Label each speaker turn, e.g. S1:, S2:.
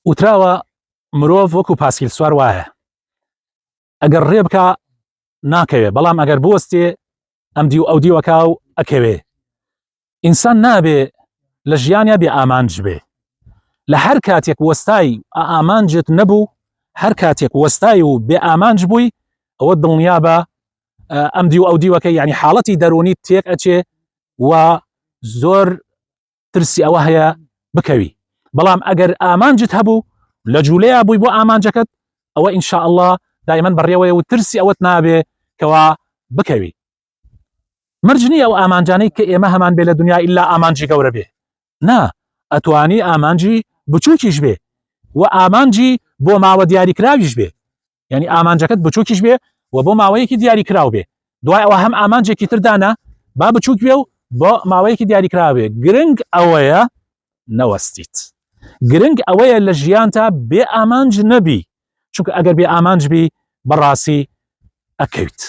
S1: وتراوە مرۆڤ وەکو پاسکیل سوار وایە ئەگەر ڕێ بکە ناکەوێ، بەڵام ئەگەر بوەستێ ئەم دی و ئەو دیوەکا و ئەکەوێ. ئینسان نابێ لە ژیانیا بێ ئامانج بێ. لە هەر کاتێک وەستای ئامانجت نەبوو، هەر کاتێک وەستای و بێ ئامانج بووی، ئەوە دڵنیا بە ئەم دی و ئەو دیوەکە یعنی حاڵەتی دەرونی تێک ئەچێ و زۆر ترسی ئەوە هەیە بکەوی. بەڵام ئەگەر ئامانجت هەبوو لە جوولەیە بووی بۆ ئامانجەکەت، ئەوە ئینشاءالله دایمەن بەڕێوەیە و ترسی ئەوەت نابێ کەوا بکەوی. مرج نییە ئەو ئامانجانەی کە ئێمە هەمان بێ لە دنیا ئیلا ئامانجی گەورە بێ. نا، ئەتوانی ئامانجی بچووکیش بێ و ئامانجی بۆ ماوە دیاریکراویش بێ. یعنی ئامانجەکەت بچووکیش بێ و بۆ ماوەیەکی دیاریکراو بێ. دوای ئەوە هەم ئامانجێکی تردانە با بچووک بێ و بۆ ماوەیەکی دیاریکراو بێ. گرنگ ئەوەیە نەوەستیت. گرنگ ئەوەیە لە ژیانتا بێ ئامانج نەبی، چونکە ئەگەر بێ ئامانج بی بەڕاستی ئەکەویت.